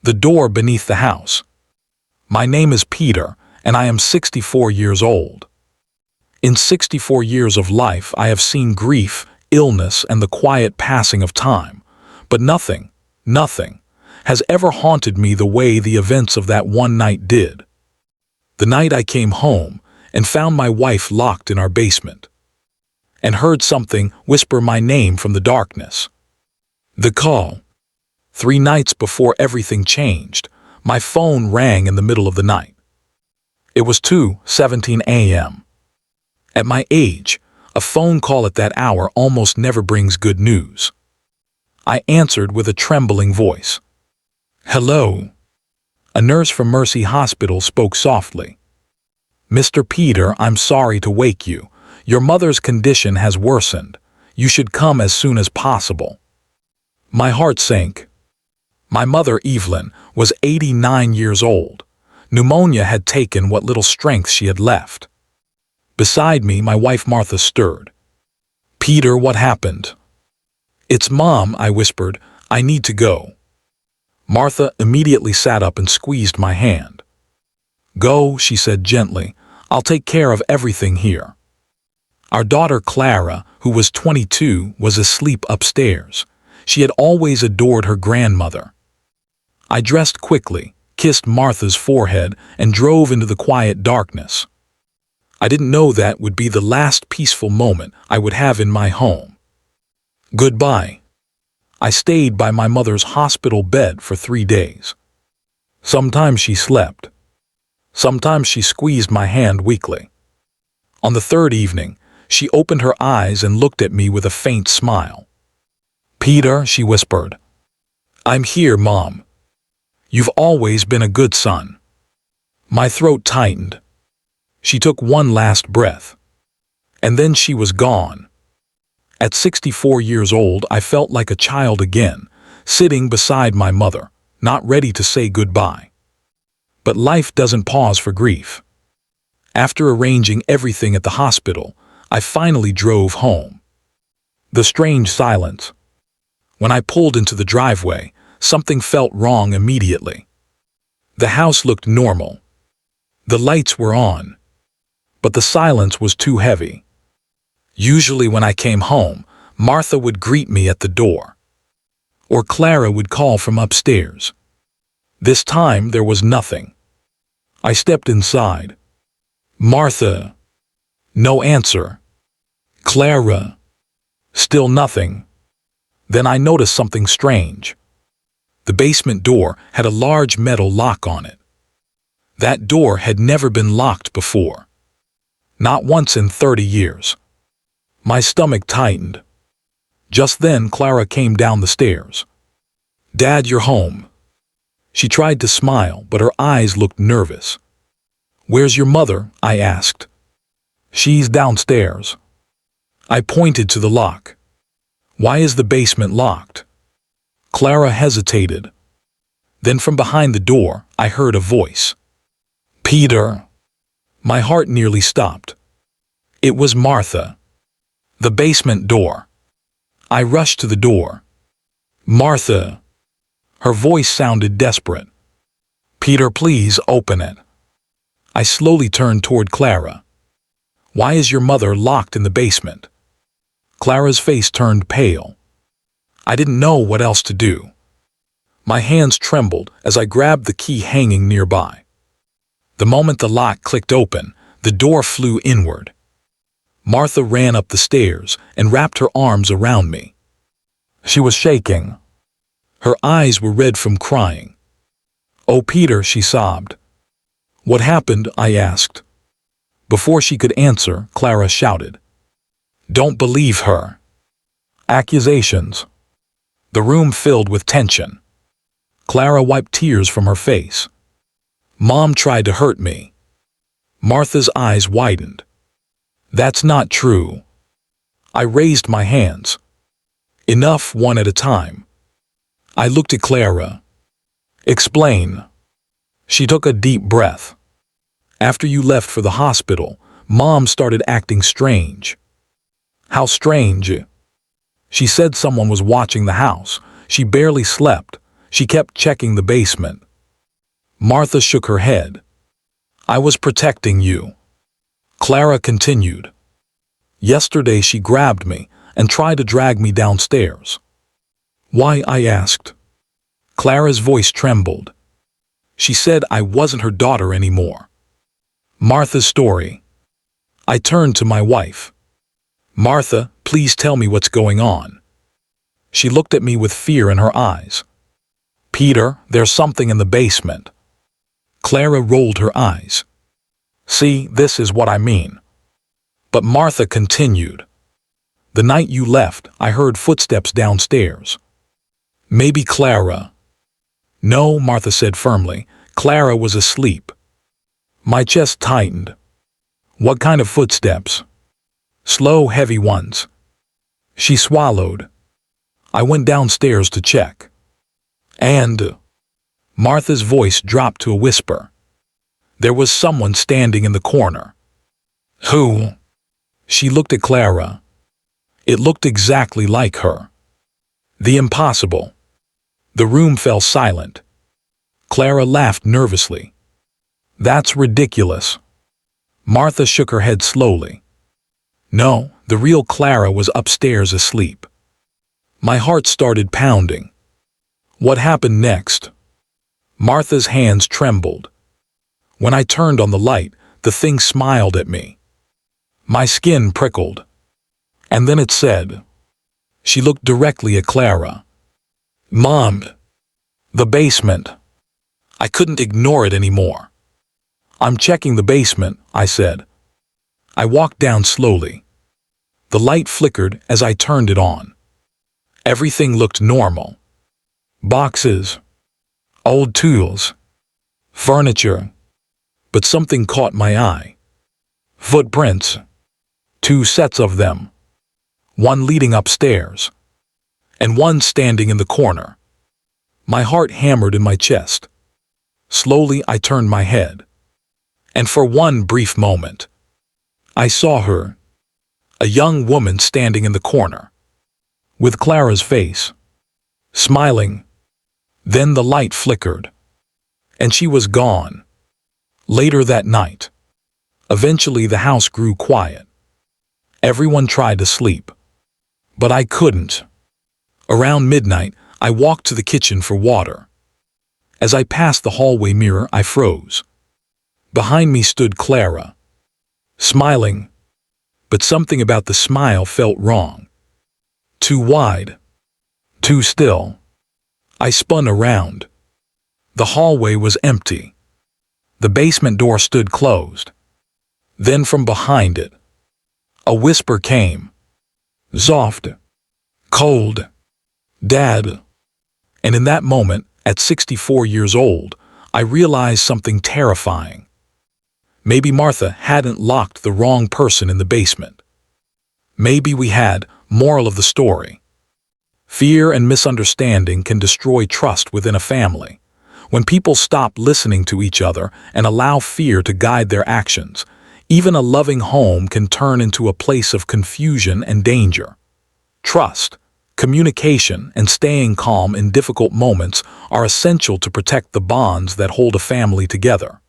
The door beneath the house. My name is Peter, and I am 64 years old. In 64 years of life, I have seen grief, illness, and the quiet passing of time. But nothing has ever haunted me the way the events of that one night did. The night I came home and found my wife locked in our basement, and heard something whisper my name from the darkness. The call. 3 nights before everything changed, my phone rang in the middle of the night. It was 2:17 a.m. At my age, a phone call at that hour almost never brings good news. I answered with a trembling voice. "Hello." A nurse from Mercy Hospital spoke softly. "Mr. Peter, I'm sorry to wake you. Your mother's condition has worsened. You should come as soon as possible." My heart sank. My mother, Evelyn, was 89 years old. Pneumonia had taken what little strength she had left. Beside me, my wife Martha stirred. "Peter, what happened?" "It's Mom," I whispered. "I need to go." Martha immediately sat up and squeezed my hand. "Go," she said gently. "I'll take care of everything here." Our daughter Clara, who was 22, was asleep upstairs. She had always adored her grandmother. I dressed quickly, kissed Martha's forehead, and drove into the quiet darkness. I didn't know that would be the last peaceful moment I would have in my home. Goodbye. I stayed by my mother's hospital bed for 3 days. Sometimes she slept. Sometimes she squeezed my hand weakly. On the 3rd evening, she opened her eyes and looked at me with a faint smile. "Peter," she whispered. "I'm here, Mom. You've always been a good son." My throat tightened. She took one last breath. And then she was gone. At 64 years old, I felt like a child again, sitting beside my mother, not ready to say goodbye. But life doesn't pause for grief. After arranging everything at the hospital, I finally drove home. The strange silence. When I pulled into the driveway, something felt wrong immediately. The house looked normal. The lights were on. But the silence was too heavy. Usually when I came home, Martha would greet me at the door. Or Clara would call from upstairs. This time there was nothing. I stepped inside. "Martha." No answer. "Clara." Still nothing. Then I noticed something strange. The basement door had a large metal lock on it. That door had never been locked before. Not once in 30 years. My stomach tightened. Just then Clara came down the stairs. "Dad, you're home." She tried to smile, but her eyes looked nervous. "Where's your mother?" I asked. "She's downstairs." I pointed to the lock. "Why is the basement locked?" Clara hesitated. Then from behind the door, I heard a voice. "Peter." My heart nearly stopped. It was Martha. The basement door. I rushed to the door. "Martha." Her voice sounded desperate. "Peter, please open it." I slowly turned toward Clara. "Why is your mother locked in the basement?" Clara's face turned pale. I didn't know what else to do. My hands trembled as I grabbed the key hanging nearby. The moment the lock clicked open, the door flew inward. Martha ran up the stairs and wrapped her arms around me. She was shaking. Her eyes were red from crying. "Oh, Peter," she sobbed. "What happened?" I asked. Before she could answer, Clara shouted. "Don't believe her." Accusations. The room filled with tension. Clara wiped tears from her face. "Mom tried to hurt me." Martha's eyes widened. "That's not true." I raised my hands. "Enough, one at a time." I looked at Clara. "Explain." She took a deep breath. "After you left for the hospital, Mom started acting strange." "How strange?" "She said someone was watching the house. She barely slept. She kept checking the basement. Martha shook her head. I was protecting you. Clara continued. Yesterday she grabbed me and tried to drag me downstairs. Why? I asked. Clara's voice trembled. She said I wasn't her daughter anymore. Martha's story. I turned to my wife. Martha, please tell me what's going on. She looked at me with fear in her eyes. Peter, there's something in the basement. Clara rolled her eyes. See, this is what I mean. But Martha continued. The night you left, I heard footsteps downstairs. Maybe Clara. No, Martha said firmly. Clara was asleep. My chest tightened. What kind of footsteps? Slow, heavy ones. She swallowed. I went downstairs to check. And Martha's voice dropped to a whisper. There was someone standing in the corner. Who? She looked at Clara. It looked exactly like her. The impossible. The room fell silent. Clara laughed nervously. That's ridiculous. Martha shook her head slowly. No, the real Clara was upstairs asleep. My heart started pounding. What happened next? Martha's hands trembled. When I turned on the light, the thing smiled at me. My skin prickled. And then it said. She looked directly at Clara. Mom. The basement. I couldn't ignore it anymore. I'm checking the basement, I said. I walked down slowly. The light flickered as I turned it on. Everything looked normal. Boxes. Old tools. Furniture. But something caught my eye. Footprints. 2 sets of them. One leading upstairs. And one standing in the corner. My heart hammered in my chest. Slowly I turned my head. And for one brief moment, I saw her. A young woman standing in the corner. With Clara's face. Smiling. Then the light flickered. And she was gone. Later that night. Eventually the house grew quiet. Everyone tried to sleep. But I couldn't. Around midnight, I walked to the kitchen for water. As I passed the hallway mirror, I froze. Behind me stood Clara. Smiling. But something about the smile felt wrong. Too wide. Too still. I spun around. The hallway was empty. The basement door stood closed. Then from behind it, a whisper came. Soft. Cold. Dad. And in that moment, at 64 years old, I realized something terrifying. Maybe Martha hadn't locked the wrong person in the basement. Maybe we had. Moral of the story. Fear and misunderstanding can destroy trust within a family. When people stop listening to each other and allow fear to guide their actions, even a loving home can turn into a place of confusion and danger. Trust, communication, and staying calm in difficult moments are essential to protect the bonds that hold a family together.